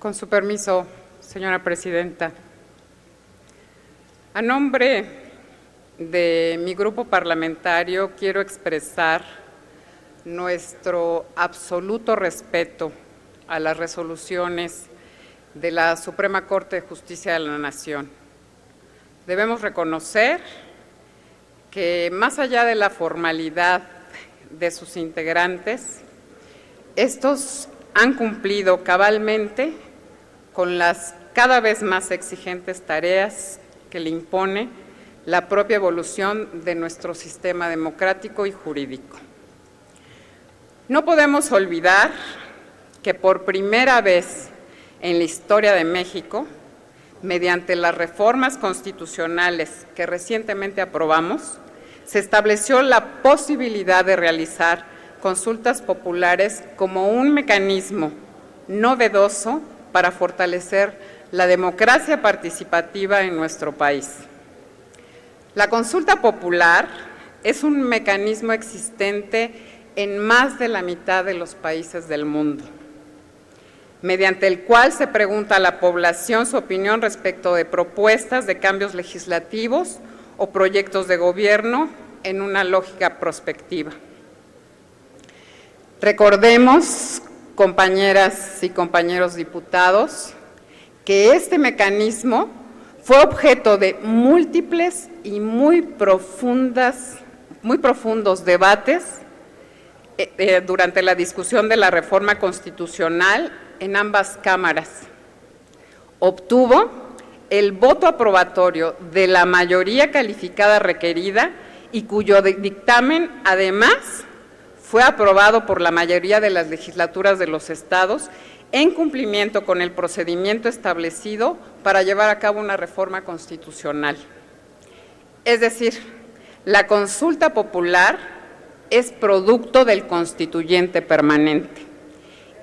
Con su permiso, señora presidenta. A nombre de mi grupo parlamentario quiero expresar nuestro absoluto respeto a las resoluciones de la Suprema Corte de Justicia de la Nación. Debemos reconocer que más allá de la formalidad de sus integrantes, estos han cumplido cabalmente con las cada vez más exigentes tareas que le impone la propia evolución de nuestro sistema democrático y jurídico. No podemos olvidar que por primera vez en la historia de México, mediante las reformas constitucionales que recientemente aprobamos, se estableció la posibilidad de realizar consultas populares como un mecanismo novedoso para fortalecer la democracia participativa en nuestro país. La consulta popular es un mecanismo existente en más de la mitad de los países del mundo, mediante el cual se pregunta a la población su opinión respecto de propuestas de cambios legislativos o proyectos de gobierno en una lógica prospectiva. Recordemos, compañeras y compañeros diputados, que este mecanismo fue objeto de múltiples y muy profundos debates durante la discusión de la reforma constitucional en ambas cámaras. Obtuvo el voto aprobatorio de la mayoría calificada requerida y cuyo dictamen, además, fue aprobado por la mayoría de las legislaturas de los estados en cumplimiento con el procedimiento establecido para llevar a cabo una reforma constitucional. Es decir, la consulta popular es producto del constituyente permanente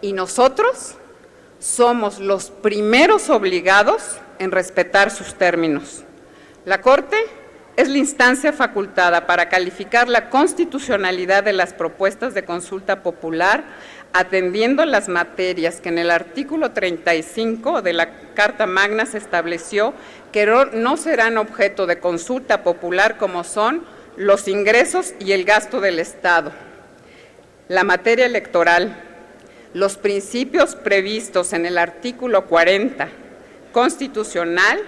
y nosotros somos los primeros obligados en respetar sus términos. La Corte es la instancia facultada para calificar la constitucionalidad de las propuestas de consulta popular, atendiendo las materias que en el artículo 35 de la Carta Magna se estableció que no serán objeto de consulta popular, como son los ingresos y el gasto del Estado, la materia electoral, los principios previstos en el artículo 40 constitucional,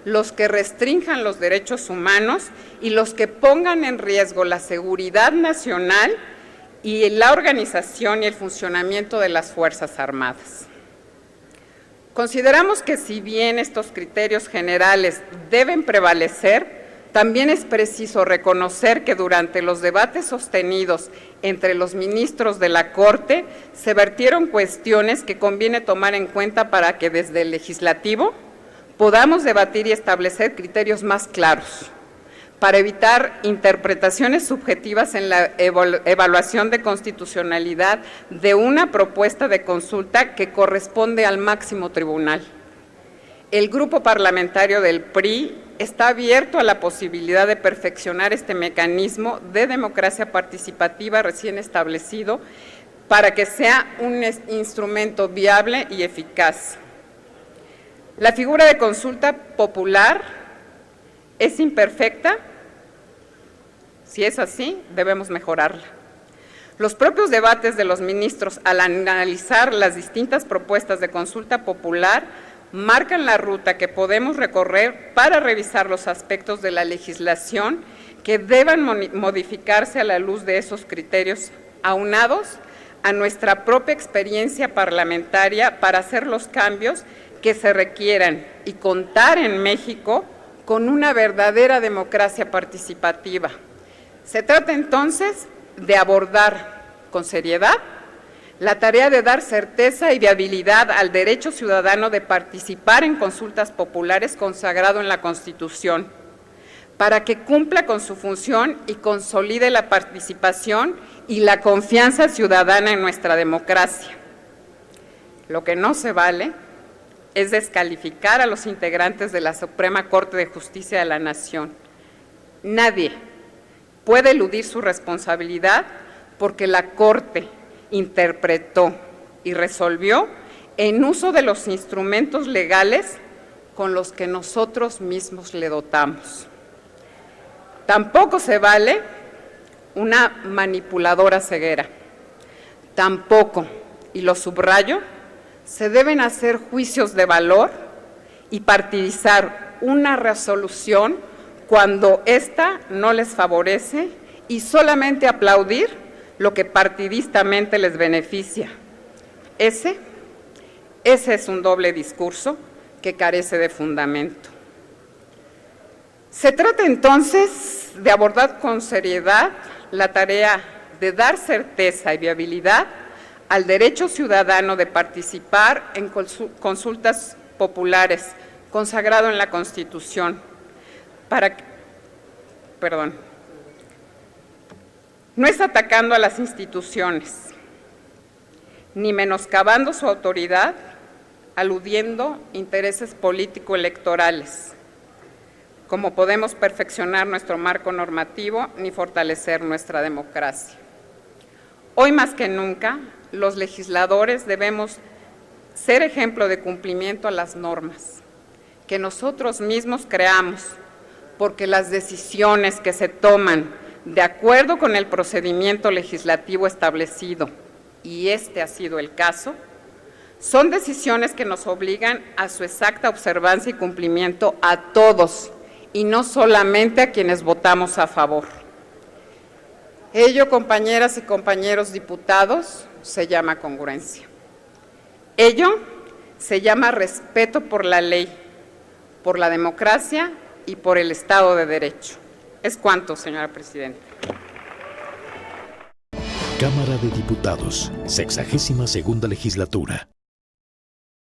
los que restrinjan los derechos humanos y los que pongan en riesgo la seguridad nacional y la organización y el funcionamiento de las Fuerzas Armadas. Consideramos que si bien estos criterios generales deben prevalecer, también es preciso reconocer que durante los debates sostenidos entre los ministros de la Corte se vertieron cuestiones que conviene tomar en cuenta para que desde el Legislativo podamos debatir y establecer criterios más claros, para evitar interpretaciones subjetivas en la evaluación de constitucionalidad de una propuesta de consulta que corresponde al máximo tribunal. El grupo parlamentario del PRI está abierto a la posibilidad de perfeccionar este mecanismo de democracia participativa recién establecido para que sea un instrumento viable y eficaz. La figura de consulta popular es imperfecta. Si es así, debemos mejorarla. Los propios debates de los ministros al analizar las distintas propuestas de consulta popular marcan la ruta que podemos recorrer para revisar los aspectos de la legislación que deban modificarse a la luz de esos criterios, aunados a nuestra propia experiencia parlamentaria para hacer los cambios que se requieran y contar en México con una verdadera democracia participativa. Se trata entonces de abordar con seriedad la tarea de dar certeza y viabilidad al derecho ciudadano de participar en consultas populares consagrado en la Constitución, para que cumpla con su función y consolide la participación y la confianza ciudadana en nuestra democracia. Lo que no se vale es descalificar a los integrantes de la Suprema Corte de Justicia de la Nación. Nadie puede eludir su responsabilidad porque la Corte interpretó y resolvió en uso de los instrumentos legales con los que nosotros mismos le dotamos. Tampoco se vale una manipuladora ceguera. Tampoco, y lo subrayo, se deben hacer juicios de valor y partidizar una resolución cuando ésta no les favorece y solamente aplaudir lo que partidistamente les beneficia. Ese es un doble discurso que carece de fundamento. Se trata entonces de abordar con seriedad la tarea de dar certeza y viabilidad al derecho ciudadano de participar en consultas populares consagrado en la Constitución, no es atacando a las instituciones, ni menoscabando su autoridad, aludiendo intereses político-electorales, como podemos perfeccionar nuestro marco normativo ni fortalecer nuestra democracia. Hoy más que nunca, los legisladores debemos ser ejemplo de cumplimiento a las normas que nosotros mismos creamos, porque las decisiones que se toman de acuerdo con el procedimiento legislativo establecido, y este ha sido el caso, son decisiones que nos obligan a su exacta observancia y cumplimiento a todos, y no solamente a quienes votamos a favor. Ello, compañeras y compañeros diputados, se llama congruencia. Ello se llama respeto por la ley, por la democracia y por el Estado de Derecho. Es cuanto, señora presidenta. Cámara de Diputados, 62ª legislatura.